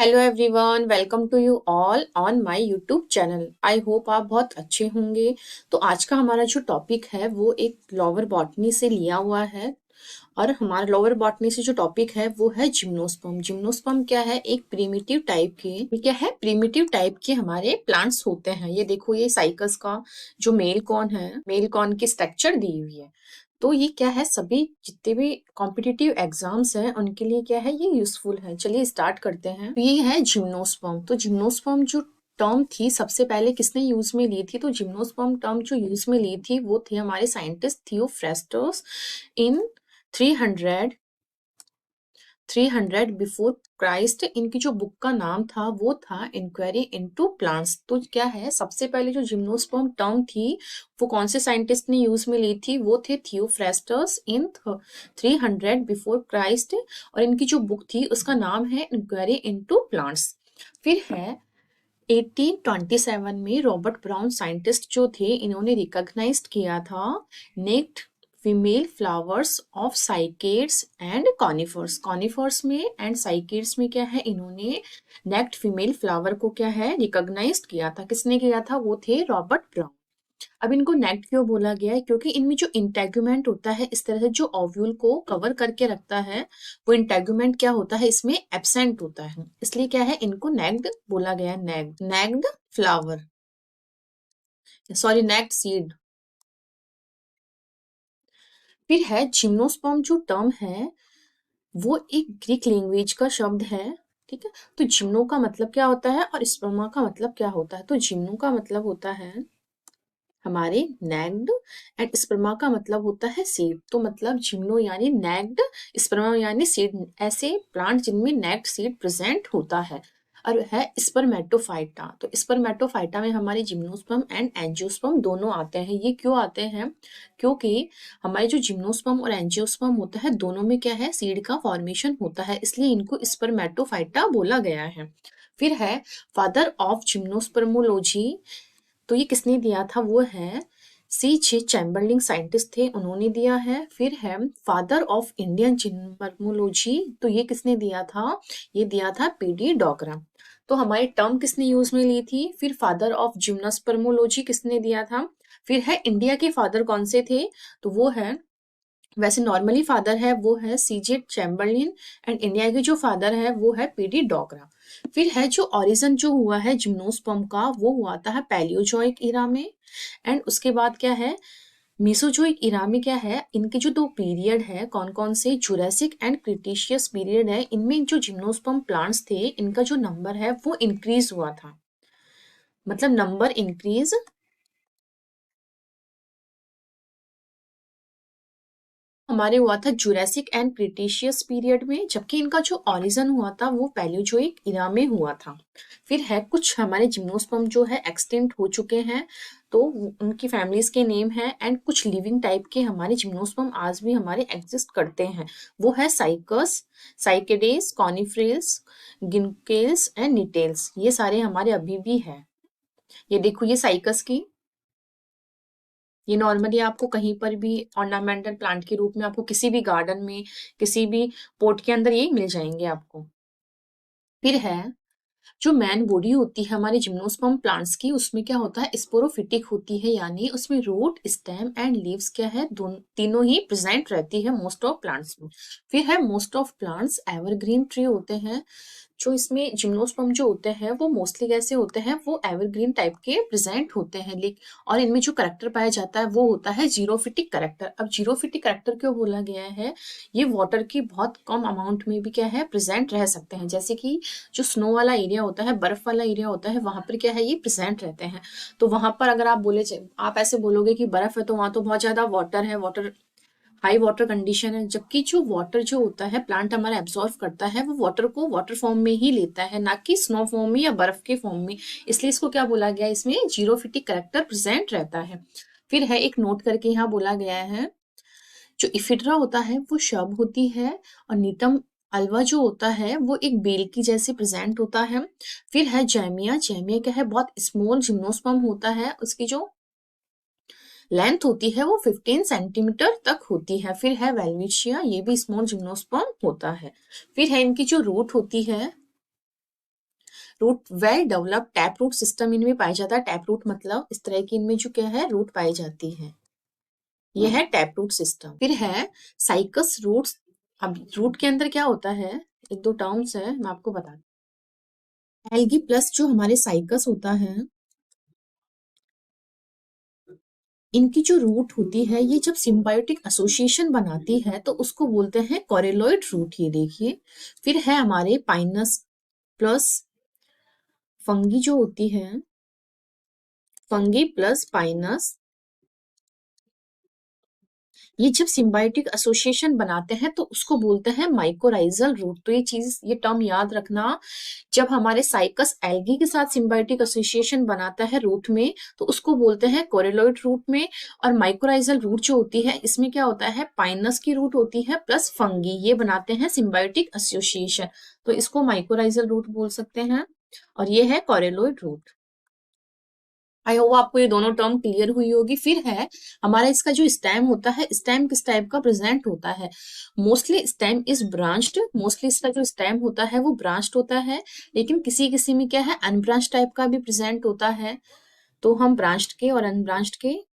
Hello everyone, welcome to you all on my YouTube channel. I hope आप बहुत अच्छे होंगे। तो आज का हमारा जो टॉपिक है वो एक लोअर बॉटनी से लिया हुआ है। और हमारा लोअर बॉटनी से जो टॉपिक है वो है जिम्नोस्पर्म। जिम्नोस्पर्म क्या है? एक प्रीमिटिव टाइप के हमारे प्लांट्स होते हैं। ये देखो, ये साइकस का जो मेल कॉन है, मेल कॉन की स्ट्रक्चर दी हुई है। तो ये क्या है, सभी जितने भी कॉम्पिटिटिव एग्जाम्स हैं उनके लिए क्या है, ये यूजफुल है। चलिए स्टार्ट करते हैं। तो ये है जिम्नोस्पर्म। तो जिम्नोस्पर्म जो टर्म थी सबसे पहले किसने यूज में ली थी? तो जिम्नोस्पर्म टर्म जो यूज में ली थी वो थे हमारे साइंटिस्ट थियोफ्रेस्टस इन 300 बिफोर क्राइस्ट। इनकी जो बुक का नाम था वो था इंक्वायरी इनटू प्लांट्स। तो क्या है, सबसे पहले जो जिम्नोस्पर्म टर्म थी वो कौन से साइंटिस्ट ने यूज में ली थी? वो थे थियोफ्रेस्टस इन 300 बिफोर क्राइस्ट। और इनकी जो बुक थी उसका नाम है इंक्वायरी इनटू प्लांट्स। फिर है 1827 में रॉबर्ट ब्राउन साइंटिस्ट जो थे, इन्होंने रिकॉग्नाइज्ड किया था naked female flowers of cycads and conifers. Conifers में एंड साइकेड्स में क्या है, इन्होंने नेक्ड फीमेल फ्लावर को क्या है, रिकॉग्नाइज्ड किया था। किसने किया था? वो थे रॉबर्ट ब्राउन। अब इनको नेक्ड क्यों बोला गया है? क्योंकि इनमें जो इंटेगुमेंट होता है, इस तरह से जो ओव्यूल को कवर करके रखता है, वो इंटेगुमेंट क्या होता है, इसमें एब्सेंट होता है। इसलिए क्या है, इनको नेक्ड बोला गया है। Naked flower, sorry naked seed. फिर है जिम्नोस्पर्म जो टर्म है वो एक ग्रीक लैंग्वेज का शब्द है। ठीक है, तो जिम्नो का मतलब क्या होता है और स्पर्मा का मतलब क्या होता है? तो जिम्नो का मतलब होता है हमारे नेक्ड, एंड स्पर्मा का मतलब होता है सीड। तो मतलब जिम्नो यानी नेक्ड, स्पर्मा यानी सीड, ऐसे प्लांट जिनमें नेक्ड सीड प्रेजेंट होता है। और है स्पर्मेटोफाइटा। तो स्पर्मेटोफाइटा में हमारे जिम्नोस्पर्म एंड एंजियोस्पर्म दोनों आते हैं। ये क्यों आते हैं? क्योंकि हमारे जो जिम्नोस्पर्म और एंजियोस्पर्म होता है दोनों में क्या है, सीड का फॉर्मेशन होता है, इसलिए इनको स्पर्मेटोफाइटा बोला गया है। फिर है फादर ऑफ जिम्नोस्पर्मोलॉजी। तो ये किसने दिया था? वो है C.J. चैम्बरलिन, साइंटिस्ट थे, उन्होंने दिया है। फिर है फादर ऑफ इंडियन जिम्नोस्पर्मोलॉजी। तो ये किसने दिया था? ये दिया था P.D. डॉगरा। तो हमारी टर्म किसने यूज में ली थी? फिर फादर ऑफ जिम्नोस्पर्मोलॉजी किसने दिया था? फिर है इंडिया के फादर कौन से थे? तो वो है, वैसे नॉर्मली फादर है वो है C.J. चैम्बरलिन, एंड इंडिया के जो फादर है वो है P.D. डॉगरा। फिर है जो ओरिजिन जो हुआ है जिम्नोस्पर्म का वो हुआ था पैलियोजोइक इरा में। एंड उसके बाद क्या है, मीसोजोइक इरा में क्या है, इनके जो दो पीरियड है कौन कौन से, जुरासिक एंड क्रिटेशियस पीरियड है, इनमें जो जिम्नोस्पर्म प्लांट्स थे इनका जो नंबर है वो इंक्रीज हुआ था। मतलब नंबर इंक्रीज हमारे हुआ था जुरासिक एंड क्रिटेशियस पीरियड में, जबकि इनका जो ओरिजिन हुआ था वो पैलियोजोइक इरा में हुआ था। फिर है कुछ हमारे जिम्नोस्पर्म जो है एक्सटिंक्ट हो चुके हैं, तो उनकी फैमिलीज के नेम है। एंड कुछ लिविंग टाइप के हमारे जिम्नोस्पर्म आज भी हमारे एग्जिस्ट करते हैं। वो है साइकस, साइकेडेस, कॉनिफ्रेल्स, गिनकेल्स एंड निटेल्स। ये सारे हमारे अभी भी है। ये देखो, ये साइकस की, ये नॉर्मली आपको कहीं पर भी ऑर्नामेंटल प्लांट के रूप में आपको किसी भी गार्डन में, किसी भी पोट के अंदर ये मिल जाएंगे आपको। फिर है जो मैन बॉडी होती है हमारे जिम्नोस्पर्म प्लांट्स की, उसमें क्या होता है, स्पोरोफिटिक होती है, यानी उसमें रूट, स्टेम एंड लीव्स क्या है, दोनों तीनों ही प्रेजेंट रहती है मोस्ट ऑफ प्लांट्स में। फिर है most of plants evergreen tree होते हैं। जो इसमें जिम्नोस्पर्म जो होते हैं वो मोस्टली कैसे होते हैं, वो एवरग्रीन टाइप के प्रेजेंट होते हैं। लेकिन और इनमें जो करेक्टर पाया जाता है वो होता है जीरोफिटिक करेक्टर। अब जीरोफिटिक करेक्टर क्यों बोला गया है? ये वाटर की बहुत कम अमाउंट में भी क्या है, प्रेजेंट रह सकते हैं। जैसे कि जो स्नो वाला एरिया होता है, बर्फ वाला एरिया होता है, वहां पर क्या है, ये प्रेजेंट रहते हैं। तो वहां पर अगर आप आप ऐसे बोलोगे कि बर्फ है तो वहां तो बहुत ज्यादा वाटर है, वाटर हाई वाटर कंडीशन है, जबकि जो वाटर जो होता है प्लांट हमारा एब्जॉर्व करता है वो वाटर को वाटर फॉर्म में ही लेता है, ना कि स्नो फॉर्म में या बर्फ के फॉर्म में। इसलिए इसको क्या बोला गया, इसमें जीरोफिटिक करेक्टर प्रेजेंट रहता है। फिर है एक नोट करके यहाँ बोला गया है, जो इफिड्रा होता है वो शब होती है, और नीटम अल्वा जो होता है वो एक बेल की जैसे प्रेजेंट होता है। फिर है जैमिया। जैमिया क्या है, बहुत स्मॉल जिम्नोस्पर्म होता है, उसकी जो लेंथ होती है वो 15 सेंटीमीटर तक होती है। फिर है वेलविशिया, ये भी स्मॉल जिम्नोस्पर्म होता है। फिर है इनकी जो रूट होती है root well developed tap root system इनमें पाया जाता है। टैप रूट मतलब इस तरह की इनमें जो क्या है रूट पाई जाती है, यह है टैप रूट सिस्टम। फिर है साइकस रूट्स। अब रूट के अंदर क्या होता है, एक दो टर्म्स है मैं आपको बता, एल्गी प्लस जो हमारे साइकस होता है, इनकी जो रूट होती है ये जब सिम्बायोटिक एसोसिएशन बनाती है तो उसको बोलते हैं कोरेलॉइड रूट, ये देखिए। फिर है हमारे पाइनस प्लस फंगी जो होती है, फंगी प्लस पाइनस, ये जब सिम्बायोटिक एसोसिएशन बनाते हैं तो उसको बोलते हैं माइकोराइजल रूट। तो ये चीज, ये टर्म याद रखना, जब हमारे साइकस एल्गी के साथ सिम्बायोटिक एसोसिएशन बनाता है रूट में तो उसको बोलते हैं कोरेलॉइड रूट में। और माइकोराइजल रूट जो होती है इसमें क्या होता है, पाइनस की रूट होती है प्लस फंगी, ये बनाते हैं सिम्बायोटिक एसोसिएशन, तो इसको माइकोराइजल रूट बोल सकते हैं। और ये है कोरेलॉइड रूट। आई होप आपको ये दोनों टर्म क्लियर हुई होगी। फिर है हमारा इसका जो स्टेम होता है, स्टेम किस टाइप का प्रेजेंट होता है, mostly stem is branched. Mostly इसका जो स्टेम होता है वो ब्रांच्ड होता है, लेकिन किसी किसी में क्या है अनब्रांच टाइप का भी प्रेजेंट होता है। तो हम ब्रांच्ड के और अनब्रांच्ड के,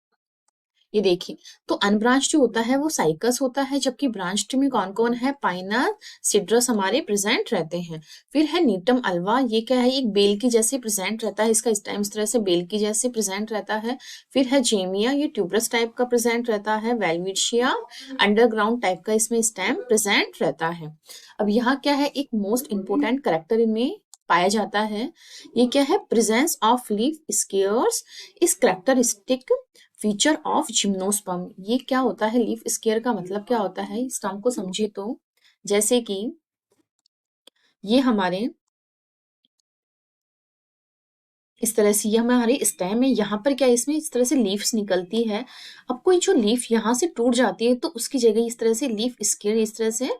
ये देखिए, तो अनब्रांच्ड जो होता है वो साइकस होता है, जबकि ब्रांच्ड में कौन कौन है, पाइनस सिड्रस हमारे प्रेजेंट रहते हैं। फिर है नीटम अल्वा, ये क्या है, एक बेल की जैसे प्रेजेंट रहता है, इसका स्टेम इस तरह से बेल की जैसे प्रेजेंट रहता है। फिर है जेमिया, ये ट्यूबरस टाइप का प्रेजेंट रहता है। वेलविशिया अंडरग्राउंड टाइप का इसमें स्टेम प्रेजेंट रहता है। अब यहाँ क्या है, एक मोस्ट इंपोर्टेंट करेक्टर इनमें पाया जाता है, ये क्या है, प्रेजेंस ऑफ लीफ स्केयर्स इस करेक्टरिस्टिक फीचर ऑफ जिम्नोस्पर्म। ये क्या होता है, लीफ स्केयर का मतलब क्या होता है, इस टर्म को समझे तो, जैसे कि ये हमारे इस तरह से, ये हमारे स्टेम है, यहाँ पर क्या है, इसमें इस तरह से लीव्स निकलती है। अब कोई जो लीफ यहाँ से टूट जाती है तो उसकी जगह इस तरह से लीफ स्केयर, इस तरह से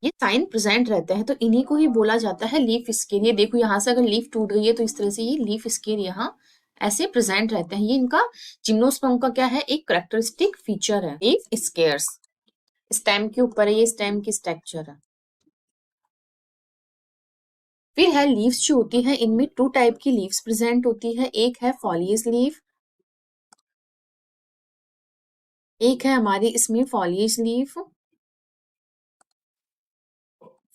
ये साइन प्रेजेंट रहते हैं, तो इन्हीं को ही बोला जाता है लीफ स्केयर। ये देखो यहाँ से अगर लीफ टूट गई है तो इस तरह से ये लीफ स्केयर यहाँ ऐसे प्रेजेंट रहते हैं। ये इनका जिम्नोस्पर्म का क्या है, एक करेक्टरिस्टिक फीचर है, लीफ स्केयर्स। स्टेम के ऊपर है, ये स्टेम की स्ट्रक्चर है। फिर है लीव्स जो होती है, इनमें टू टाइप की लीव्स प्रेजेंट होती है, एक है फॉलिएज लीफ, एक है हमारी इसमें फॉलिएज लीफ,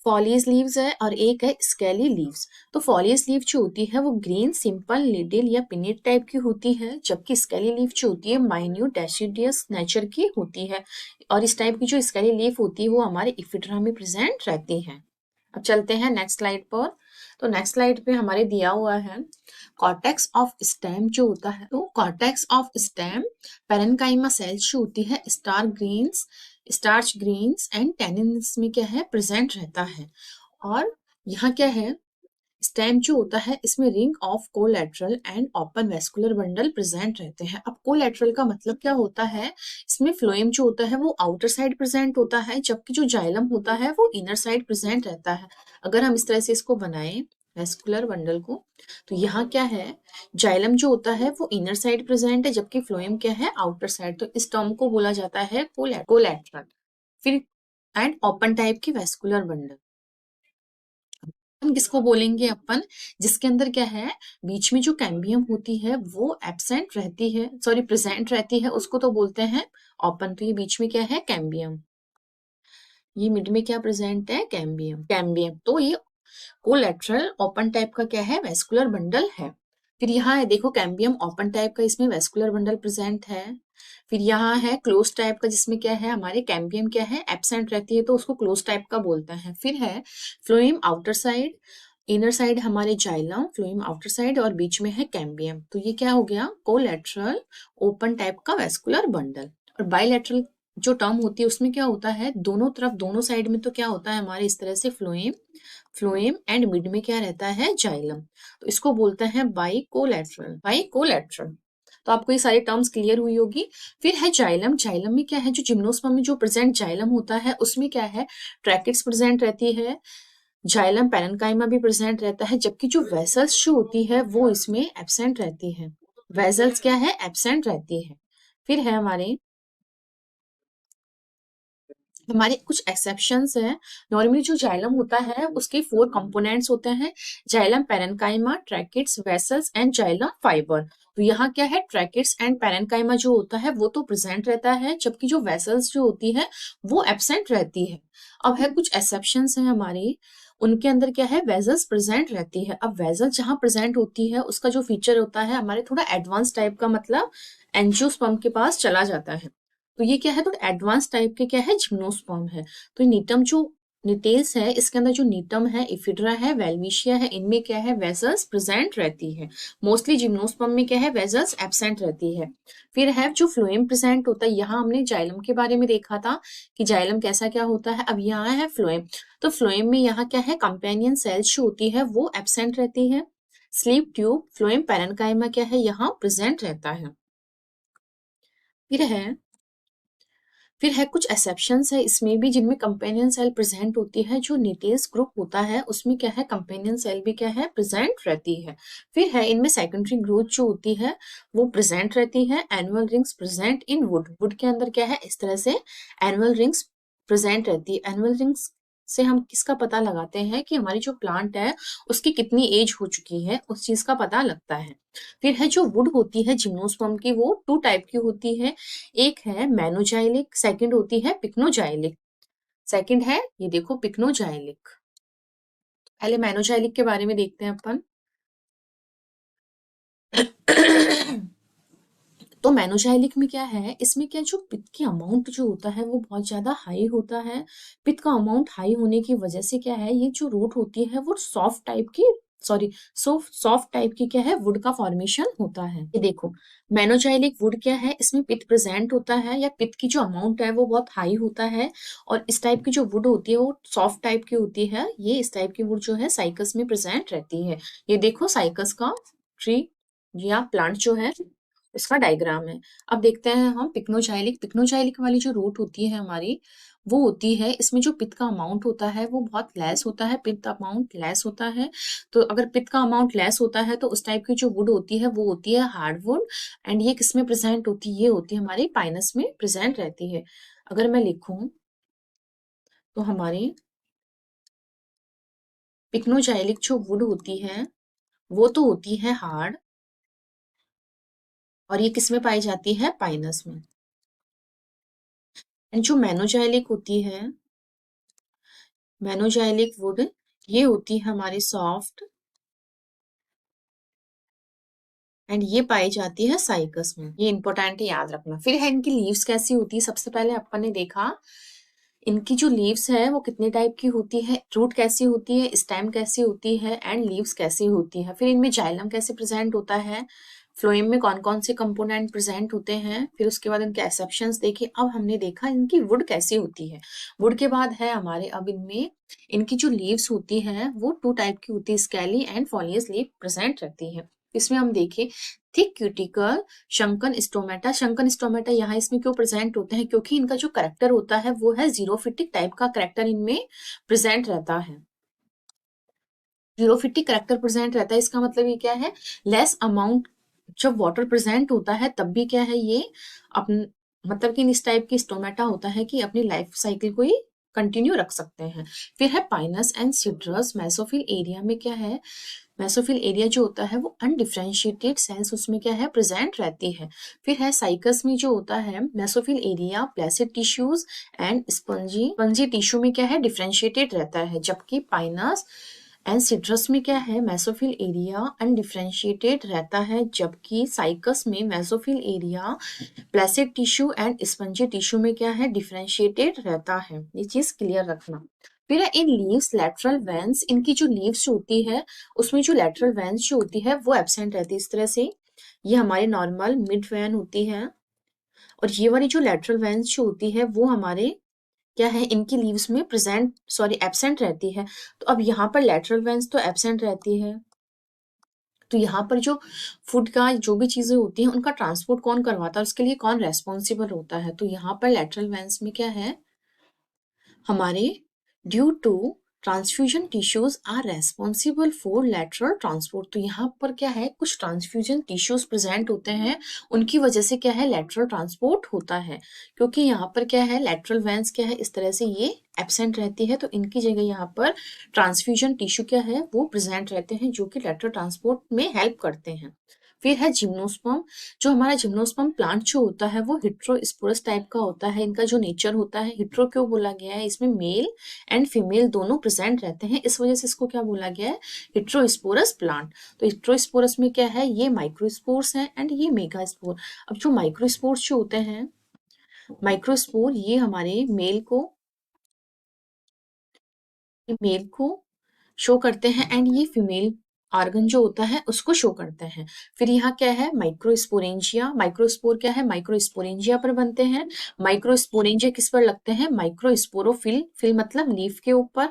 फॉलिएज लीव्स है, और एक है स्केली लीव्स। तो फॉलिएज लीफ जो होती है वो ग्रीन सिंपल लिडिल या पिनेट टाइप की होती है, जबकि स्केली लीफ जो होती है माइन्यूट डेसिडियस नेचर की होती है। और इस टाइप की जो स्केली लीफ होती है वो हमारे इफिड्रा में प्रेजेंट रहती है। अब चलते हैं नेक्स्ट स्लाइड पर। तो नेक्स्ट स्लाइड पे हमारे दिया हुआ है कॉर्टेक्स ऑफ स्टेम जो होता है। तो cortex of stem parenchyma sales जो होती है स्टार्च ग्रेन्स एंड टेनिन्स में क्या है प्रेजेंट रहता है। और यहाँ क्या है, स्टेम जो होता है इसमें ring of collateral and open vascular bundle present रहते हैं। अब कोलैटरल का मतलब क्या होता है, इसमें फ्लोएम जो होता है वो आउटर साइड प्रेजेंट होता है, जबकि जो जाइलम होता है वो इनर साइड प्रेजेंट रहता है। अगर हम इस तरह से इसको बनाएं वेस्कुलर बंडल को, तो यहाँ क्या है, जाइलम जो होता है वो इनर साइड प्रेजेंट है, जबकि फ्लोएम क्या है आउटर साइड। तो इस टर्म को बोला जाता है कोलैटरल। फिर एंड ओपन टाइप की वेस्कुलर बंडल, हम किसको बोलेंगे अपन, जिसके अंदर क्या है, बीच में जो कैम्बियम होती है वो एब्सेंट रहती है, सॉरी प्रेजेंट रहती है, उसको तो बोलते हैं ओपन। तो ये बीच में क्या है कैम्बियम, ये मिड में क्या प्रेजेंट है, कैम्बियम। तो ये कोलैटरल ओपन टाइप का क्या है, वेस्कुलर बंडल है। फिर यहाँ है देखो कैम्बियम ओपन टाइप का, इसमें वेस्कुलर बंडल प्रेजेंट है। फिर यहाँ है क्लोज टाइप का, जिसमें क्या है हमारे कैम्बियम क्या है एब्सेंट रहती है, तो उसको क्लोज टाइप का बोलते हैं। फिर है phloem outer side, inner side हमारे जाइलम, फ्लोएम आउटर साइड, और बीच में है कैम्बियम। तो ये क्या हो गया, कोलैटरल ओपन टाइप का वेस्कुलर बंडल। और बायलैटरल जो टर्म होती है उसमें क्या होता है, दोनों तरफ दोनों साइड में तो क्या होता है हमारे इस तरह से फ्लोएम एंड मिड में क्या रहता है जाइलम, तो इसको बोलते हैं बाइकोलैटरल। तो आपको ये सारी टर्म्स क्लियर हुई होगी। फिर है जाइलम, जाइलम में क्या है, जो जिम्नोस्पर्म में जो प्रेजेंट जाइलम होता है उसमें क्या है, ट्रैकिट्स प्रेजेंट रहती है, जाइलम पैरेन्काइमा भी प्रेजेंट रहता है, जबकि जो वेसल्स जो होती है वो इसमें एब्सेंट रहती है, वेसल्स क्या है एब्सेंट रहती है। फिर है हमारे हमारे कुछ एक्सेप्शंस हैं। नॉर्मली जो जाइलम होता है उसके 4 कंपोनेंट्स होते हैं, xylem parenchyma, tracheids, vessels and xylem fibre. तो यहाँ क्या है, ट्रैकिड्स एंड पैरेन्काइमा जो होता है वो तो प्रेजेंट रहता है, जबकि जो वेसल्स जो होती है वो एब्सेंट रहती है। अब है कुछ एक्सेप्शंस हैं हमारी, उनके अंदर क्या है, वेजल्स प्रेजेंट रहती है। अब वेजल जहां प्रेजेंट होती है उसका जो फीचर होता है हमारे थोड़ा एडवांस टाइप का, मतलब एंजियोस्पर्म के पास चला जाता है। तो ये क्या है, थोड़ा एडवांस टाइप के क्या है, जिम्नोस्पर्म है। तो नीटम जो निटेल्स है इसके अंदर जो नीटम है, इफिड्रा है, वेल्विशिया है, इनमें क्या है, वेजल्स प्रेजेंट रहती है। मोस्टली जिम्नोस्पर्म में क्या है, वेजल्स एब्सेंट रहती है। फिर है जो फ्लोएम प्रेजेंट होता है, यहाँ हमने जाइलम के बारे में देखा था कि जाइलम कैसा क्या होता है। अब यहाँ है फ्लोएम। तो फ्लोएम में यहाँ क्या है, कंपेनियन सेल्स जो होती है वो एब्सेंट रहती है। स्लीप ट्यूब, फ्लोएम पैरेन्काइमा क्या है, यहाँ प्रेजेंट रहता है। फिर है फिर है कुछ एक्सेप्शंस है इसमें भी, जिनमें कंपेनियन सेल प्रेजेंट होती है। जो न्यूक्लियस ग्रुप होता है उसमें क्या है, कंपेनियन सेल भी क्या है, प्रेजेंट रहती है। फिर है इनमें सेकेंडरी ग्रोथ जो होती है वो प्रेजेंट रहती है। Annual rings present in would, would के अंदर क्या है, इस तरह से एनुअल रिंग्स प्रेजेंट रहती है। एनुअल रिंग्स से हम किसका पता लगाते हैं कि हमारी जो प्लांट है उसकी कितनी एज हो चुकी है, उस चीज का पता लगता है। फिर है जो वुड होती है जिम्नोस्पर्म की, वो 2 टाइप की होती है। एक है मैनोजाइलिक, सेकंड होती है पिक्नोजाइलिक। सेकंड है, ये देखो, पिक्नोजाइलिक। पहले मैनोजाइलिक के बारे में देखते हैं अपन। तो मैनोजाइलिक में क्या है, इसमें क्या, जो पित्त की अमाउंट जो होता है वो बहुत ज्यादा हाई होता है। पित्त का अमाउंट हाई होने की वजह से क्या है, ये जो रूट होती है वो सॉफ्ट टाइप की, सॉरी, सॉफ्ट टाइप की क्या है, वुड का फॉर्मेशन होता है। ये देखो, मैनोजाइलिक वुड क्या है, इसमें पित्त प्रेजेंट होता है, या पित्त की जो अमाउंट है वो बहुत हाई होता है। और इस टाइप की जो वुड होती है वो सॉफ्ट टाइप की होती है। ये इस टाइप की वुड जो है साइकस में प्रेजेंट रहती है। ये देखो साइकस का ट्री या प्लांट जो है, इसका डायग्राम है। अब देखते हैं हम पिक्नोजाइलिक। पिक्नोजाइलिक वाली जो रूट होती है हमारी, वो होती है, इसमें जो पित्त का अमाउंट होता है वो बहुत लेस होता है, पित्त अमाउंट लेस होता है। तो अगर पित्त का अमाउंट लेस होता है तो उस टाइप की जो वुड होती है वो होती है हार्डवुड। एंड ये किसमें प्रेजेंट होती है, ये होती है हमारी पाइनस में प्रेजेंट रहती है। अगर मैं लिखूं तो हमारी पिक्नोजाइलिक जो वुड होती है वो तो होती है हार्ड, और ये किसमें पाई जाती है, पाइनस में। एंड जो मैनोजाइलिक होती है, मैनोजाइलिक वुड, ये होती है हमारी सॉफ्ट, एंड ये पाई जाती है साइकस में। ये इंपॉर्टेंट है, याद रखना। फिर है इनकी लीव्स कैसी होती है। सबसे पहले अपन ने देखा इनकी जो लीव्स है वो कितने टाइप की होती है, रूट कैसी होती है, स्टेम कैसी होती है, एंड लीव्स कैसी होती है। फिर इनमें जाइलम कैसे प्रेजेंट होता है, फ्लोएम में कौन कौन से कंपोनेंट प्रेजेंट होते हैं, फिर उसके बाद इनके एक्सेप्शंस देखे। अब हमने देखा इनकी वुड कैसी होती है। वुड के बाद है हमारे, अब इनमें इनकी जो लीव्स होती हैं वो 2 टाइप की होती है, स्केली एंड फॉलियस लीव प्रेजेंट रहती है। इसमें हम देखें थिक क्यूटिकल, शंकन स्टोमेटा। शंकन स्टोमेटा यहाँ इसमें क्यों प्रेजेंट होते हैं, क्योंकि इनका जो करेक्टर होता है वो है जीरोफिटिक टाइप का करेक्टर इनमें प्रेजेंट रहता है। जीरोफिटिक करेक्टर प्रेजेंट रहता है, इसका मतलब ये क्या है, लेस अमाउंट जब वाटर प्रेजेंट होता है तब भी क्या है, ये अपन, मतलब कि इस टाइप की स्टोमेटा होता है कि अपनी लाइफ साइकिल को ही कंटिन्यू रख सकते हैं। फिर है Pinus and citrus. Mesophyll area में क्या है, मेसोफिल एरिया जो होता है वो अनडिफरेंशिएटेड सेल्स उसमें क्या है, प्रेजेंट रहती है। फिर है साइकस में जो होता है mesophyll area, Placid tissues and spongy tissue में क्या है, डिफरेंशिएटेड रहता है। जबकि पाइनस एंड सिट्रस में क्या है, मेसोफिल एरिया अनडिफरेंशिएटेड रहता है, जबकि साइकस में mesophyll area, Placid tissue and spongy tissue में क्या है, डिफरेंशिएटेड रहता है। ये चीज क्लियर रखना। फिर है इन लीव्स लैटरल वेन्स। इनकी जो लीव्स होती है उसमें जो लैटरल वेन्स जो होती है वो एब्सेंट रहती है। इस तरह से ये हमारे नॉर्मल मिड वेन होती है, और ये वाली जो लैटरल वेन्स जो होती है वो हमारे क्या है, इनकी लीव्स में एब्सेंट रहती है। तो अब यहाँ पर लैटरल वेन्स तो एब्सेंट रहती है, तो यहाँ पर जो फूड का जो भी चीजें होती हैं उनका ट्रांसपोर्ट कौन करवाता है, उसके लिए कौन रेस्पॉन्सिबल होता है। तो यहाँ पर लैटरल वेन्स में क्या है, हमारे due to transfusion tissues are responsible for lateral transport. तो यहाँ पर क्या है, कुछ ट्रांसफ्यूजन टिश्यूज प्रेजेंट होते हैं, उनकी वजह से क्या है लेटरल ट्रांसपोर्ट होता है। क्योंकि यहाँ पर क्या है लेटरल वेंस क्या है इस तरह से ये एब्सेंट रहती है, तो इनकी जगह यहाँ पर ट्रांसफ्यूजन टिश्यू क्या है वो प्रेजेंट रहते हैं जो कि लेटरल ट्रांसपोर्ट में हेल्प करते हैं। फिर है जिम्नोस्पर्म। जो हमारा जिम्नोस्पर्म प्लांट जो होता है वो हिट्रोस्पोरस टाइप का होता है। इनका जो नेचर होता है, हिट्रो क्यों बोला गया है, इसमें मेल एंड फीमेल दोनों प्रेजेंट रहते हैं, इस वजह से इसको क्या बोला गया है हिट्रोस्पोरस प्लांट। तो हिट्रोस्पोरस में क्या है, ये माइक्रोस्पोर्स है एंड ये मेगास्पोर। अब जो माइक्रोस्पोर्स जो होते हैं, माइक्रोस्पोर ये हमारे मेल को शो करते हैं एंड ये फीमेल ऑर्गन जो होता है उसको शो करते हैं। फिर यहाँ क्या है माइक्रोस्पोरेंजिया। माइक्रोस्पोर क्या है माइक्रोस्पोरेंजिया पर बनते हैं। माइक्रोस्पोरेंजिया किस पर लगते हैं, माइक्रोस्पोरोफिल, फिल मतलब लीफ के ऊपर।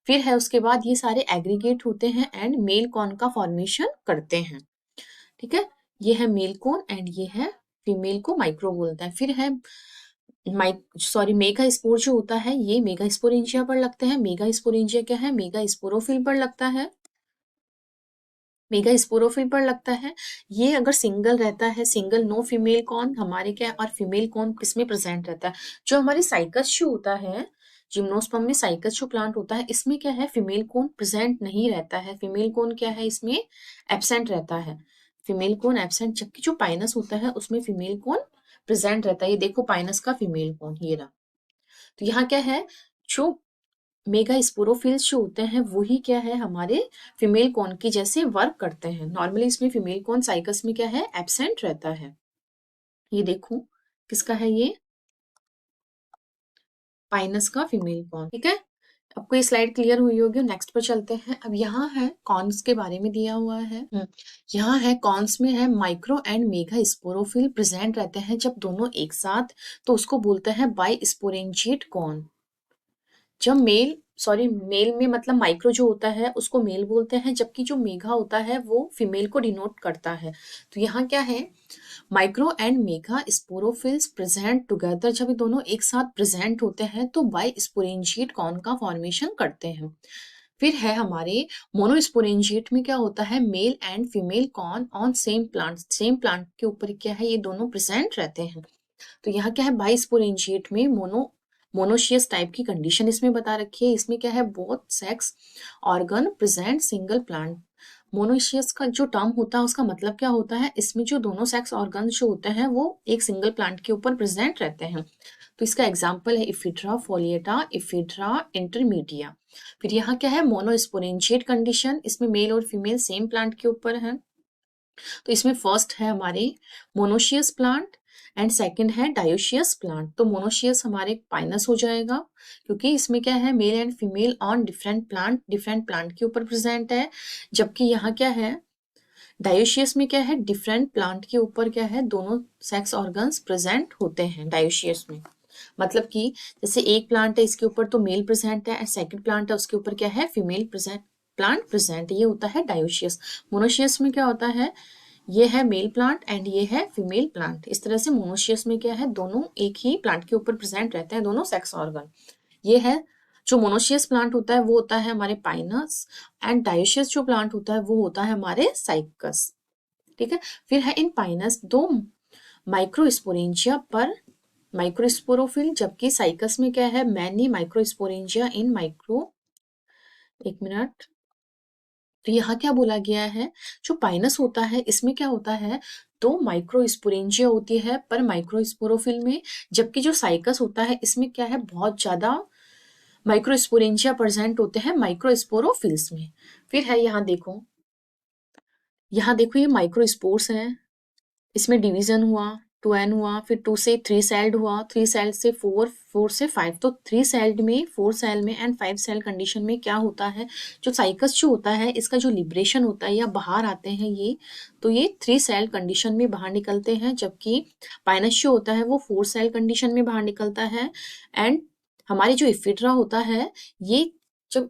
फिर है उसके बाद ये सारे एग्रीगेट होते हैं एंड मेल कॉन का फॉर्मेशन करते हैं। ठीक है, ये है मेल कॉन एंड ये है फीमेल को माइक्रो बोलता है। फिर है मेगा स्पोर जो होता है ये मेगा स्पोरेंजिया पर लगते हैं। मेगा स्पोरेंजिया क्या है, मेगा स्पोरोफिल पर लगता है, मेगा स्पोरोफिल पर लगता है। ये अगर सिंगल रहता है, सिंगल नो फीमेल कौन हमारे क्या है, और फीमेल कौन किसमें प्रेजेंट रहता है, जो हमारी साइकस जो होता है, जिम्नोस्पर्म में साइकस जो प्लांट होता है इसमें क्या है फीमेल कौन प्रेजेंट नहीं रहता है, फीमेल कौन क्या है इसमें एब्सेंट रहता है, फीमेल कौन एब्सेंट। जबकि जो पाइनस होता है उसमें फीमेल कौन प्रेजेंट रहता है। ये देखो पाइनस का फीमेल कौन ये रहा। तो यहाँ क्या है, जो मेगा स्पोरोफिल्स जो होते हैं वही क्या है हमारे फीमेल कॉन की जैसे वर्क करते हैं। नॉर्मली इसमें फीमेल कॉन साइकस में क्या है एब्सेंट रहता है। ये देखो किसका है, ये पाइनस का फीमेल कॉन। ठीक है, आपको ये स्लाइड क्लियर हुई होगी। नेक्स्ट पर चलते हैं। अब यहाँ है कॉन्स के बारे में दिया हुआ है। यहाँ है कॉन्स में है micro and mega sporophyll present रहते हैं जब दोनों एक साथ, तो उसको बोलते हैं बाई स्पोरेंजिएट कॉन। जब मेल में मतलब माइक्रो जो होता है उसको मेल बोलते हैं, जबकि जो मेगा होता है वो फीमेल को डिनोट करता है। तो यहाँ क्या है micro and mega sporophylls present together, जब ये दोनों एक साथ प्रेजेंट होते हैं तो बाई स्पोरेंजिएट कॉन का फॉर्मेशन करते हैं। फिर है हमारे मोनोस्पोरेंजिएट में क्या होता है male and female cone on same plant के ऊपर क्या है ये दोनों प्रेजेंट रहते हैं। तो यहाँ क्या है बाई स्पोरेंजिएट में मोनोशियस टाइप की कंडीशन इसमें बता रखी है। इसमें क्या है both sex organ present single plant. Monoecious का जो टर्म होता है उसका मतलब क्या होता है, इसमें जो दोनों सेक्स ऑर्गन जो होते हैं वो एक सिंगल प्लांट के ऊपर प्रेजेंट रहते हैं। तो इसका एग्जाम्पल है इफिड्रा फोलिएटा, इफिड्रा इंटरमीडिया। फिर यहाँ क्या है मोनोस्पोरेंजिएट कंडीशन, इसमें मेल और फीमेल सेम प्लांट के ऊपर है। तो इसमें फर्स्ट है हमारे मोनोशियस प्लांट एंड सेकंड है डायोशियस प्लांट। तो मोनोशियस हमारे पाइनस हो जाएगा क्योंकि इसमें क्या है male and female on different plant के ऊपर प्रेजेंट है। जबकि यहाँ क्या है डायोशियस में क्या है डिफरेंट प्लांट के ऊपर क्या है दोनों सेक्स ऑर्गन्स प्रेजेंट होते हैं डायोशियस में। मतलब कि जैसे एक प्लांट है इसके ऊपर तो मेल प्रेजेंट है, सेकंड प्लांट है उसके ऊपर क्या है फीमेल प्लांट प्रेजेंट, ये होता है डायोशियस। मोनोशियस में क्या होता है, ये है मेल प्लांट एंड ये है फीमेल प्लांट। इस तरह से मोनोशियस में क्या है दोनों एक ही प्लांट के ऊपर प्रेजेंट रहते हैं दोनों सेक्स ऑर्गन। ये है जो मोनोशियस प्लांट होता है वो होता है हमारे पाइनस एंड डायोशियस जो प्लांट होता है वो होता है हमारे साइकस। ठीक है, फिर है इन पाइनस दो माइक्रोस्पोरेंजिया पर माइक्रोस्पोरोफिल, जबकि साइकस में क्या है मैनी माइक्रोस्पोरेंजिया इन माइक्रो। एक मिनट, तो यहाँ क्या बोला गया है जो पाइनस होता है इसमें क्या होता है दो माइक्रोस्पोरेंजिया होती है पर माइक्रोस्पोरोफिल में, जबकि जो साइकस होता है इसमें क्या है बहुत ज्यादा माइक्रोस्पोरेंजिया प्रेजेंट होते हैं माइक्रोस्पोरोफिल्स में। फिर है यहाँ देखो ये माइक्रोस्पोर्स है, इसमें डिवीजन हुआ 2n हुआ, फिर 2 से 3 सेल्ड हुआ, 3 सेल से 4, 4 से 5। तो 3 सेल्ड में 4 सेल में एंड 5 सेल कंडीशन में क्या होता है जो साइकस जो होता है इसका जो लिबरेशन होता है या बाहर आते हैं ये, तो ये 3 सेल कंडीशन में बाहर निकलते हैं, जबकि पाइनस जो होता है वो 4 सेल कंडीशन में बाहर निकलता है। एंड हमारी जो इफिड्रा होता है ये जब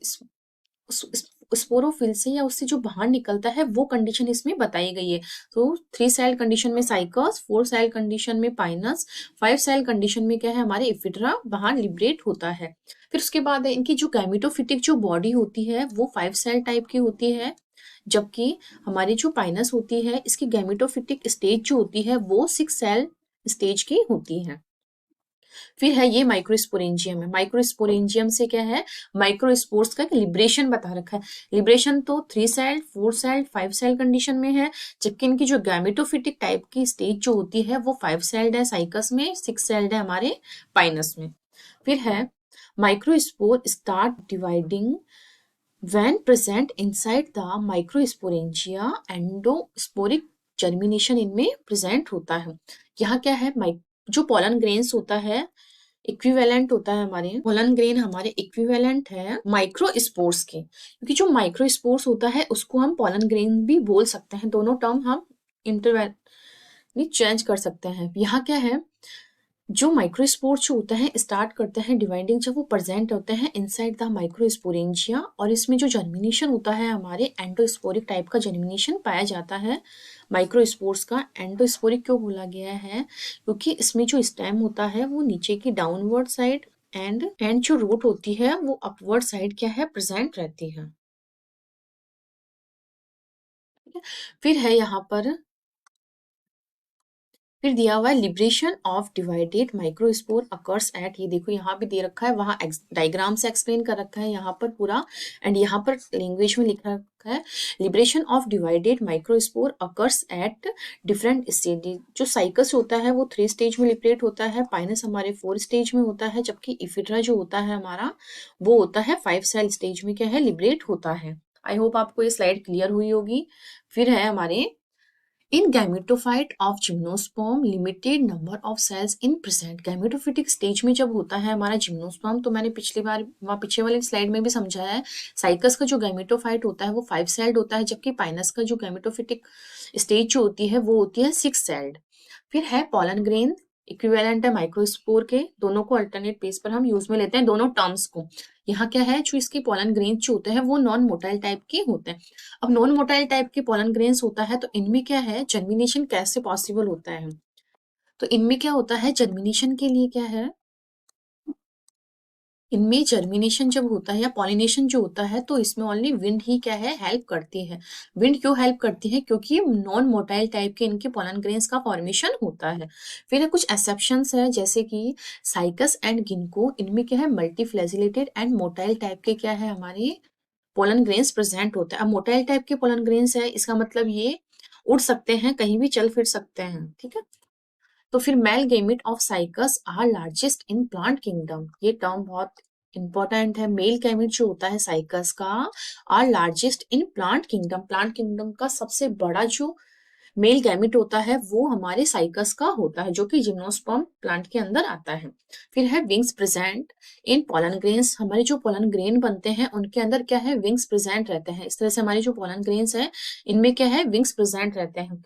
स्पोरोफिल से या उससे जो बाहर निकलता है वो कंडीशन इसमें बताई गई है। तो 3 सेल कंडीशन में साइकस, 4 सेल कंडीशन में पाइनस, 5 सेल कंडीशन में क्या है हमारे इफिड्रा बाहर लिबरेट होता है। फिर उसके बाद है इनकी जो गैमेटोफिटिक जो बॉडी होती है वो 5 सेल टाइप की होती है, जबकि हमारी जो पाइनस होती है इसकी गैमेटोफिटिक स्टेज जो होती है वो 6 सेल स्टेज की होती है। फिर है ये माइक्रोस्पोरेंजियम है। माइक्रोस्पोरेंजियम से क्या है, माइक्रोस्पोर्स का लिबरेशन बता रखा है। लिबरेशन तो 3 सेल, 4 सेल, 5 सेल कंडीशन में है, जबकि इनकी जो गैमेटोफिटिक टाइप की स्टेज जो होती है वो 5 सेल्ड है साइकस में, 6 सेल्ड है हमारे पाइनस में। फिर है microspore start dividing when present inside the microsporangia endosporic germination इनमें प्रेजेंट होता है। यहाँ क्या है, जो पोलन ग्रेन्स होता है इक्विवेलेंट होता है, हमारे पोलन ग्रेन हमारे इक्विवेलेंट है माइक्रोस्पोर्स के, क्योंकि जो माइक्रोस्पोर्स होता है उसको हम पोलन ग्रेन भी बोल सकते हैं। दोनों टर्म हम इंटरवेल चेंज कर सकते हैं। यहाँ क्या है, जो माइक्रोस्पोर जो होता है स्टार्ट करते हैं डिवाइडिंग जब वो प्रेजेंट होते हैं इनसाइड द माइक्रोस्पोरेंजिया, और इसमें जो जर्मिनेशन होता है हमारे एंडोस्पोरिक टाइप का जर्मिनेशन पाया जाता है। माइक्रोस्पोर्स का एंडोस्पोरिक क्यों बोला गया है, क्योंकि इसमें जो स्टेम होता है वो नीचे की डाउनवर्ड साइड एंड जो रूट होती है वो अपवर्ड साइड क्या है प्रेजेंट रहती है। फिर है यहाँ पर फिर दिया हुआ है liberation of divided microspore occurs at, ये देखो यहाँ भी दे रखा है, वहां डायग्राम से एक्सप्लेन कर रखा है यहाँ पर पूरा, एंड यहाँ पर लैंग्वेज में लिखा रखा है liberation of divided microspore occurs at different stage. जो साइकस होता है वो 3 स्टेज में लिबरेट होता है, पाइनस हमारे 4 स्टेज में होता है, जबकि इफिड्रा जो होता है हमारा वो होता है 5 सेल स्टेज में क्या है लिबरेट होता है। आई होप आपको ये स्लाइड क्लियर हुई होगी। फिर है हमारे In gametophyte of gymnosperm, limited number of cells in present। Gametophytic stage में जब होता है हमारा जिम्नोस्पर्म, तो मैंने पिछली बार वहाँ पीछे वाले स्लाइड में भी समझाया है, साइकस का जो गैमेटोफाइट होता है वो 5 सेल्ड होता है, जबकि पाइनस का जो गैमेटोफिटिक स्टेज जो होती है वो होती है 6 सेल्ड। फिर है पोलन ग्रेन इक्विवेलेंट है माइक्रोस्पोर के, दोनों को अल्टरनेट पेज पर हम यूज में लेते हैं दोनों टर्म्स को। यहाँ क्या है, जो इसके पोलन ग्रेन जो होते हैं वो नॉन मोटाइल टाइप के होते हैं। अब नॉन मोटाइल टाइप के पोलन ग्रेन्स होता है तो इनमें क्या है जर्मिनेशन कैसे पॉसिबल होता है, तो इनमें क्या होता है जर्मिनेशन के लिए क्या है, इनमें जर्मिनेशन जब होता है या पॉलिनेशन जो होता है तो इसमें ओनली विंड ही क्या है हेल्प करती है। विंड क्यों हेल्प करती है, क्योंकि नॉन मोटाइल टाइप के इनके पोलन ग्रेन्स का फॉर्मेशन होता है। फिर कुछ एक्सेप्शंस है, जैसे कि साइकस एंड गिनको, इनमें क्या है मल्टीफ्लैजिलेटेड एंड मोटाइल टाइप के क्या है हमारे पोलन ग्रेन्स प्रेजेंट होता है। अब मोटाइल टाइप के पोलन ग्रेन्स है, इसका मतलब ये उड़ सकते हैं, कहीं भी चल फिर सकते हैं, ठीक है। तो फिर male gamete of Cycas are largest in plant kingdom, ये टर्म बहुत इंपॉर्टेंट है। मेल गैमेट जो होता है साइकस का are largest in plant kingdom, plant kingdom का सबसे बड़ा जो मेल गैमेट होता है वो हमारे साइकस का होता है, जो कि जिम्नोस्पर्म प्लांट के अंदर आता है। फिर है wings present in pollen grains, हमारे जो पोलन ग्रेन बनते हैं उनके अंदर क्या है विंग्स प्रेजेंट रहते हैं। इस तरह से हमारे जो पोलन ग्रेन्स है इनमें क्या है विंग्स प्रेजेंट रहते हैं।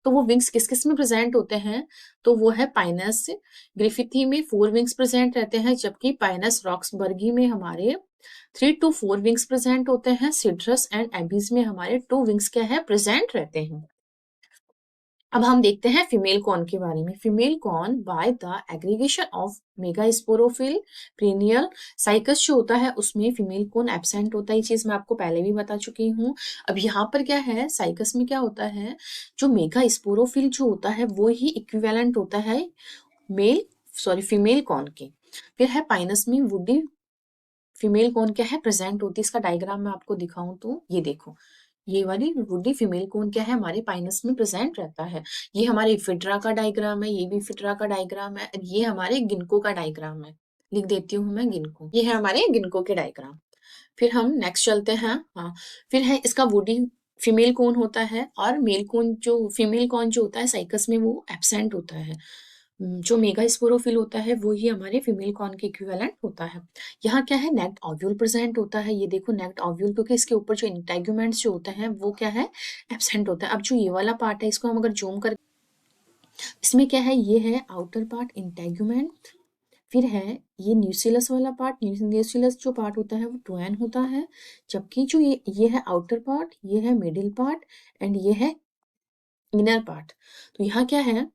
तो वो विंग्स किस किस में प्रेजेंट होते हैं, तो वो है पाइनस ग्रिफिथी में 4 विंग्स प्रेजेंट रहते हैं, जबकि पाइनस रॉक्सबर्गी में हमारे 3 to 4 विंग्स प्रेजेंट होते हैं। सिट्रस एंड एबीज में हमारे 2 विंग्स क्या है प्रेजेंट रहते हैं। अब हम देखते हैं फीमेल कॉर्न के बारे में। Female cone by the aggregation of megasporophyll perennial Cycas जो होता है उसमें फीमेल कॉर्न एब्सेंट होता है, ये चीज मैं आपको पहले भी बता चुकी हूँ। अब यहाँ पर क्या है साइकस में क्या होता है, जो मेगास्पोरोफिल जो होता है वो ही इक्विवेलेंट होता है फीमेल कॉर्न के। फिर है पाइनस में वुडी फीमेल कॉर्न क्या है प्रेजेंट होती है, इसका डायग्राम मैं आपको दिखाऊं तो ये देखो, ये वाली वुडी फीमेल कॉर्न क्या है हमारे पाइनस में प्रेजेंट रहता है। ये हमारे इफिड्रा का डायग्राम है, ये भी इफिड्रा का डायग्राम है, ये हमारे गिनको का डायग्राम है, लिख देती हूँ मैं गिनको, ये है हमारे गिनको के डायग्राम। फिर हम नेक्स्ट चलते हैं। हाँ, फिर है इसका वुडी फीमेल कॉर्न होता है, और मेल कॉर्न जो फीमेल कॉर्न जो होता है साइकस में वो एब्सेंट होता है। जो मेगास्पोरोफिल होता है वो ही हमारे फीमेल कॉर्न के इक्विवेलेंट होता है। यहाँ क्या है नेक्ड ओव्यूल प्रेजेंट होता है, ये देखो नेक्ड ओव्यूल, क्योंकि इसके ऊपर जो इंटेग्यूमेंट्स जो होते हैं वो क्या है एब्सेंट होता है। अब जो ये वाला पार्ट है इसको हम अगर जूम कर, इसमें क्या है ये है आउटर पार्ट इंटेग्यूमेंट, फिर है ये न्यूसिलस वाला पार्ट, न्यूसिलस जो पार्ट होता है वो टोएन होता है, जबकि जो ये है आउटर पार्ट, ये है मिडिल पार्ट एंड ये है इनर पार्ट। तो यहाँ क्या है,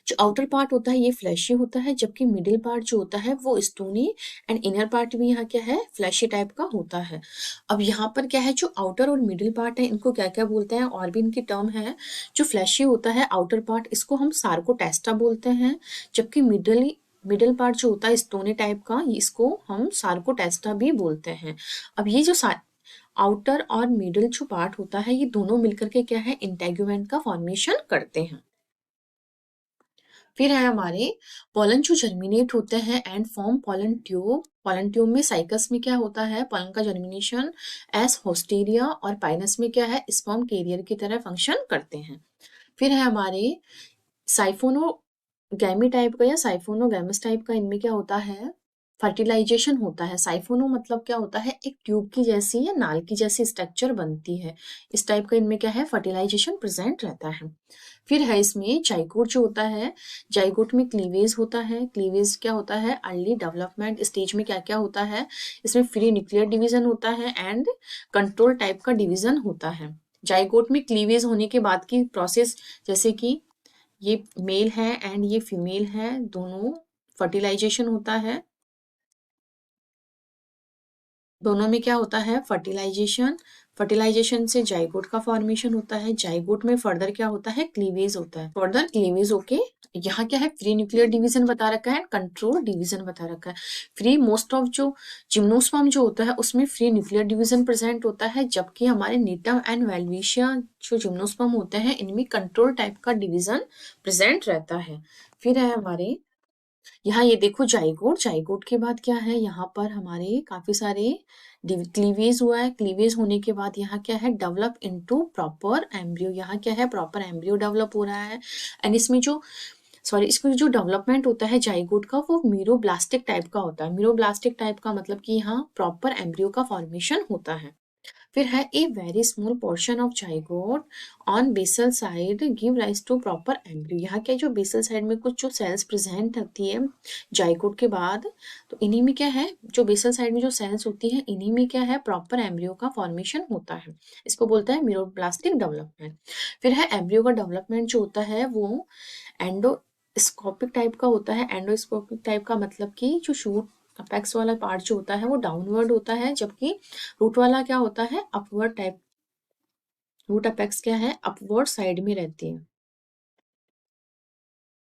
जो आउटर पार्ट होता है ये फ्लैशी होता है, जबकि मिडिल पार्ट जो होता है वो स्टोनी, एंड इनर पार्ट भी यहाँ क्या है, फ्लैशी टाइप का होता है। अब यहाँ पर क्या है, जो आउटर और मिडिल पार्ट है इनको क्या क्या बोलते हैं, और भी इनकी टर्म है। जो फ्लैशी होता है आउटर पार्ट, इसको हम सार्कोटेस्टा बोलते हैं, जबकि मिडिल पार्ट जो होता है स्टोनी टाइप का, इसको हम सार्कोटेस्टा भी बोलते हैं। अब ये जो आउटर और मिडिल जो पार्ट होता है ये दोनों मिलकर के क्या है, इंटेगुमेंट का फॉर्मेशन करते हैं। फिर है हमारे पोलन जो जर्मिनेट होते हैं and form pollen tube. Pollen tube में साइकस में क्या होता है, पोलन का जर्मिनेशन एस होस्टेरिया, और पाइनस में क्या है, स्पर्म कैरियर की तरह फंक्शन करते हैं। फिर है हमारे साइफोनोगैमी टाइप का या साइफोनोगैमस टाइप का, इनमें क्या होता है, फर्टिलाइजेशन होता है। साइफोनो मतलब क्या होता है, एक ट्यूब की जैसी या नाल की जैसी स्ट्रक्चर बनती है, इस टाइप का इनमें क्या है, फर्टिलाइजेशन प्रेजेंट रहता है। फिर है इसमें जाइगोट जो होता है, जाइगोट में क्लीवेज होता है। क्लीवेज क्या होता है, अर्ली डेवलपमेंट स्टेज में क्या क्या होता है, इसमें फ्री न्यूक्लियर डिवीजन होता है एंड कंट्रोल टाइप का डिवीजन होता है। जाइगोट में क्लीवेज होने के बाद की प्रोसेस, जैसे कि ये मेल है एंड ये फीमेल है, दोनों फर्टिलाइजेशन होता है, दोनों में क्या होता है, फर्टिलाइजेशन। फर्टिलाइजेशन से जाइगोट का फॉर्मेशन होता है, जाइगोट में फर्दर क्या होता है, क्लीवेज होता है, फर्दर क्लीवेज होके यहाँ क्या है, फ्री न्यूक्लियर डिवीजन बता रखा है, कंट्रोल डिवीजन बता रखा है। फ्री मोस्ट ऑफ जो जिम्नोस्पर्म जो होता है उसमें फ्री न्यूक्लियर डिवीजन प्रेजेंट होता है, जबकि हमारे नीटम एंड वेल्विशिया जो जिम्नोस्पर्म होते हैं इनमें कंट्रोल टाइप का डिवीजन प्रेजेंट रहता है। फिर है हमारे यहाँ ये देखो जाइगोट, जाइगोट के बाद क्या है, यहाँ पर हमारे काफी सारे क्लीवेज हुआ है, क्लीवेज होने के बाद यहाँ क्या है, डेवलप इनटू प्रॉपर एम्ब्रियो, यहाँ क्या है, प्रॉपर एम्ब्रियो डेवलप हो रहा है। एंड इसमें जो इसमें जो डेवलपमेंट होता है जाइगोट का वो मीरोब्लास्टिक टाइप का होता है। मीरोब्लास्टिक टाइप का मतलब कि यहाँ प्रॉपर एम्ब्रियो का फॉर्मेशन होता है। फिर है a very small portion of zygote on basal side give rise to proper embryo, यहाँ क्या जो बेसल साइड में कुछ जो सेल्स प्रेजेंट होती है जाइगोट के बाद, तो इन्हीं में क्या है, जो बेसल साइड में जो सेल्स होती है इन्हीं में क्या है, प्रॉपर एम्ब्रियो का फॉर्मेशन होता है, इसको बोलता है मीरोब्लास्टिक डेवलपमेंट। फिर है एम्ब्रियो का डेवलपमेंट जो होता है वो एंडोस्कोपिक टाइप का होता है। एंडोस्कोपिक टाइप का मतलब कि जो शूट अपेक्स वाला पार्ट जो होता है वो डाउनवर्ड होता है, जबकि रूट वाला क्या होता है, अपवर्ड टाइप, रूट अपेक्स क्या है, अपवर्ड साइड में रहती है,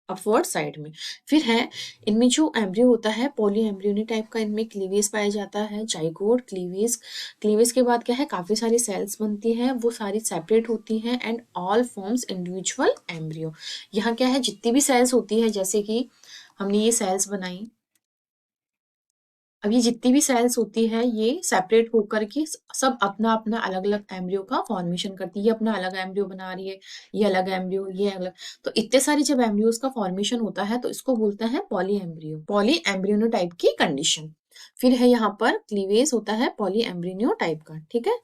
अपवर्ड साइड में। फिर है इनमें जो एम्ब्रियो होता है पॉली एम्ब्रियोनी टाइप का, इनमें क्लीवेज पाया जाता है, जाइगोट क्लीवेज। क्लीवेज के बाद क्या है, काफी सारी सेल्स बनती हैं, वो सारी सेपरेट होती हैं and all forms individual embryo. यहाँ क्या है, जितनी भी सेल्स होती है, जैसे कि हमने ये सेल्स बनाई, अब ये जितनी भी सेल्स होती है ये सेपरेट होकर के सब अपना अपना अलग अलग एम्ब्रियो का फॉर्मेशन करती है, ये अपना अलग एम्ब्रियो बना रही है, ये अलग एम्ब्रियो, ये अलग। तो इतने सारे जब एम्ब्रियोज का फॉर्मेशन होता है तो इसको बोलते हैं पॉली एम्ब्रियो, पॉली एम्ब्रियोनो टाइप की कंडीशन। फिर है यहाँ पर क्लीवेज होता है पॉली एम्ब्रियो टाइप का, ठीक है।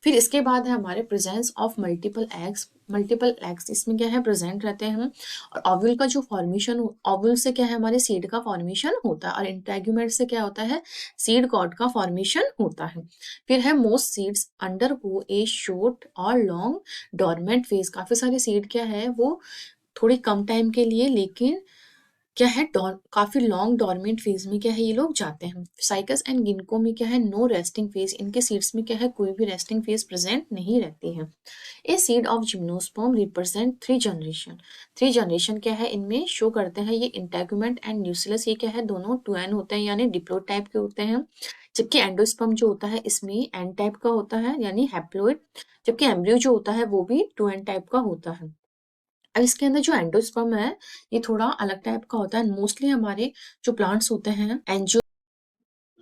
फिर इसके बाद है हमारे presence of multiple eggs. Multiple eggs इसमें क्या है, प्रेजेंट रहते हैं। और ओव्यूल का जो फॉर्मेशन, ओव्यूल से क्या है, हमारे सीड का फॉर्मेशन होता है, और इंटेगुमेंट से क्या होता है, सीड कॉर्ड का फॉर्मेशन होता है। फिर है मोस्ट सीड्स अंडरगो ए शॉर्ट और लॉन्ग डोरमेंट फेज। काफी सारे सीड क्या है वो थोड़ी कम टाइम के लिए, लेकिन क्या है, काफी लॉन्ग डोरमेंट फेज में क्या है ये लोग जाते हैं। साइकस एंड गिनको में क्या है, नो रेस्टिंग फेज, इनके सीड्स में क्या है, कोई भी रेस्टिंग फेज प्रेजेंट नहीं रहती है। A seed of gymnosperm represent three generation. Three generation क्या है, इनमें शो करते हैं ये इंटेगुमेंट एंड न्यूक्लियस, ये क्या है, दोनों ट्वेन होते हैं यानी डिप्लॉइड टाइप के होते हैं। जबकि एंडोस्पर्म जो होता है इसमें एन टाइप का होता है यानी हैप्लॉइड, जबकि एम्ब्रियो जो होता है वो भी ट्वेन टाइप का होता है। अब इसके अंदर जो एंडोस्पर्म है ये थोड़ा अलग टाइप का होता है। मोस्टली हमारे जो प्लांट्स होते हैं एंजियो,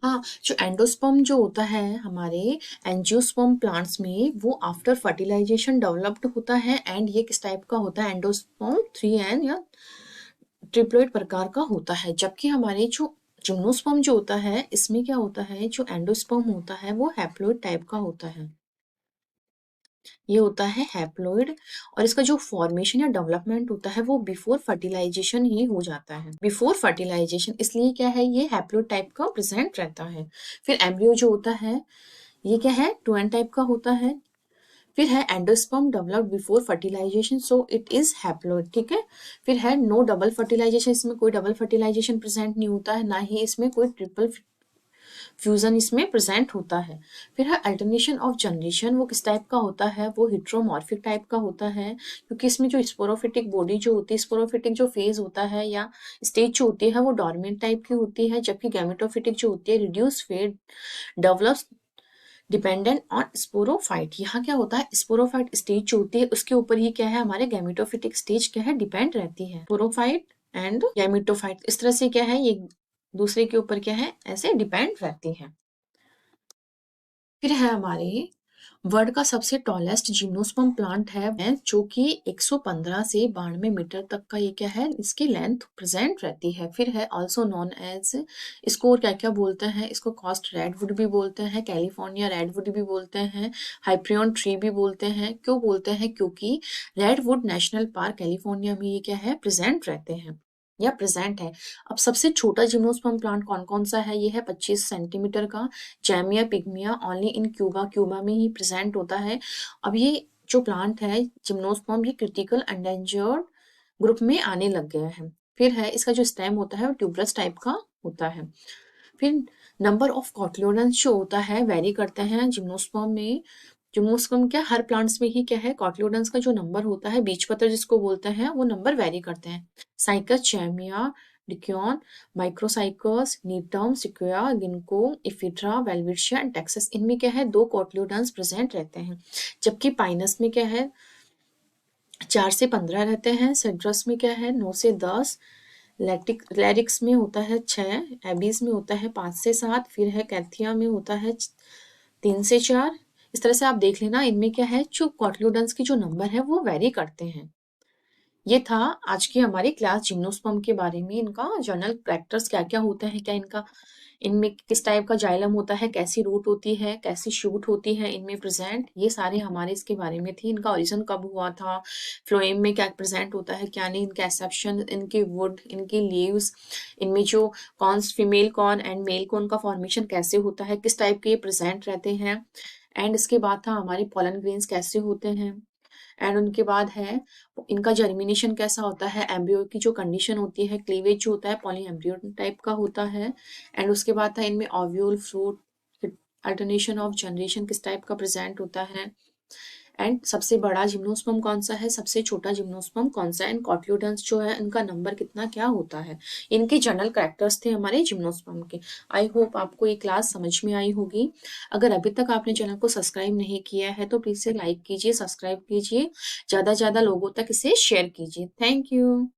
हाँ, जो एंडोस्पर्म जो होता है हमारे एंजियोस्पर्म प्लांट्स में वो आफ्टर फर्टिलाइजेशन डेवलप्ड होता है, एंड ये किस टाइप का होता है, एंडोस्पर्म 3N या ट्रिप्लोइड प्रकार का होता है। जबकि हमारे जो जिम्नोस्पर्म जो होता है इसमें क्या होता है, जो एंडोस्पर्म होता है वो हैप्लोइड टाइप का होता है। ये होता है हैप्लॉइड, और इसका जो फॉर्मेशन या डेवलपमेंट होता है वो बिफोर फर्टिलाइजेशन ही हो जाता है, बिफोर फर्टिलाइजेशन, इसलिए क्या है ये हैप्लॉइड टाइप का प्रेजेंट रहता है। फिर एम्ब्रियो जो होता है ये क्या है, 2n टाइप का होता है। फिर है endosperm developed before fertilisation, so it is haploid, ठीक है। फिर है नो डबल फर्टिलाइजेशन, इसमें कोई डबल फर्टिलाइजेशन प्रेजेंट नहीं होता है, ना ही इसमें कोई ट्रिपल फ्यूजन इसमें प्रेजेंट होता है। फिर है अल्टरनेशन ऑफ जनरेशन, वो किस टाइप का होता है, वो हिट्रोमॉर्फिक टाइप का होता है, क्योंकि इसमें जो स्पोरोफिटिक बॉडी जो होती है, स्पोरोफिटिक जो फेज होता है या स्टेज जो होती है वो डॉर्मेंट टाइप की होती है, जबकि गैमेटोफिटिक जो होती है reduce phase develops dependent on sporophyte. यहाँ क्या होता है, स्पोरोफाइट स्टेज जो होती है उसके ऊपर ही क्या है, हमारे गैमेटोफिटिक स्टेज क्या है, डिपेंड रहती है। स्पोरोफाइट एंड गैमेटोफाइट इस तरह से क्या है, ये दूसरे के ऊपर क्या है, ऐसे डिपेंड रहती है। फिर है हमारे वर्ल्ड का सबसे टॉलेस्ट जिम्नोस्पर्म प्लांट है, जो कि 115 से 92 मीटर तक का ये क्या है, इसकी लेंथ प्रेजेंट रहती है। फिर है ऑल्सो नॉन एज, इसको और क्या क्या बोलते हैं, इसको कॉस्ट रेडवुड भी बोलते हैं, कैलिफोर्निया रेडवुड भी बोलते हैं, हाइप्रियन ट्री भी बोलते हैं। क्यों बोलते हैं, क्योंकि रेडवुड नेशनल पार्क कैलिफोर्निया में ये क्या है, प्रेजेंट रहते हैं या प्रेजेंट है। अब सबसे छोटा जिम्नोस्पर्म प्लांट कौन कौन सा है, ये है 25 सेंटीमीटर का Zamia pygmaea, only in Cuba, Cuba में ही प्रेजेंट होता है। अब ये जो प्लांट है जिम्नोस्पर्म, ये क्रिटिकल एंडेंजर्ड ग्रुप में आने लग गया है। फिर है इसका जो स्टेम होता है वो ट्यूबरस टाइप का होता है। फिर नंबर ऑफ कॉटलियोडेंस जो होता है वेरी करते हैं जिम्नोस्पर्म में। जिम्नोस्पर्म क्या हर प्लांट्स में ही क्या है, कॉटलियोडेंस का जो नंबर होता है, बीजपत्र जिसको बोलते हैं, वो नंबर वेरी करते हैं। साइकस, चैमिया, डिक्योन, माइक्रोसाइकस, नीटम, सिक्वेया, गिनको, इफिड्रा, वेल्विशिया एंड टेक्सास, इनमें क्या है 2 कॉटलियोडेंस प्रेजेंट रहते हैं। जबकि पाइनस में क्या है 4 से 15 रहते हैं, सिट्रस में क्या है 9 से 10, लैरिक्स में होता है 6, एबीज में होता है 5 से 7, फिर है कैथिया में होता है 3 से 4। इस तरह से आप देख लेना, इनमें क्या है जो कॉटलियोडेंस की जो नंबर है वो वेरी करते हैं। ये था आज की हमारी क्लास जिम्नोस्पर्म के बारे में, इनका जनरल कैरेक्टर्स क्या क्या होते हैं, क्या इनका, इनमें किस टाइप का जाइलम होता है, कैसी रूट होती है, कैसी शूट होती है इनमें प्रेजेंट, ये सारे हमारे इसके बारे में थी। इनका ओरिजिन कब हुआ था, फ्लोएम में क्या प्रेजेंट होता है क्या नहीं, इनका एक्सेप्शन, इनकी वुड, इनकी लीव्स, इनमें जो cone female cone and male cone का फॉर्मेशन कैसे होता है, किस टाइप के प्रेजेंट रहते हैं। एंड इसके बाद था हमारे पोलन ग्रेन्स कैसे होते हैं। एंड उनके बाद है इनका जर्मिनेशन कैसा होता है, एम्ब्रियो की जो कंडीशन होती है, क्लीवेज जो होता है पॉली एम्ब्रियो टाइप का होता है। एंड उसके बाद था इनमें ovule, fruit, alternation of generation किस टाइप का प्रेजेंट होता है। एंड सबसे बड़ा जिम्नोस्पर्म कौन सा है, सबसे छोटा जिम्नोस्पर्म कौन सा है, एंड कॉटलियोडेंस जो है इनका नंबर कितना क्या होता है। इनके जनरल कैरेक्टर्स थे हमारे जिम्नोस्पर्म के। आई होप आपको ये क्लास समझ में आई होगी। अगर अभी तक आपने चैनल को सब्सक्राइब नहीं किया है तो प्लीज से लाइक कीजिए, सब्सक्राइब कीजिए, ज्यादा से ज्यादा लोगों तक इसे शेयर कीजिए। Thank you.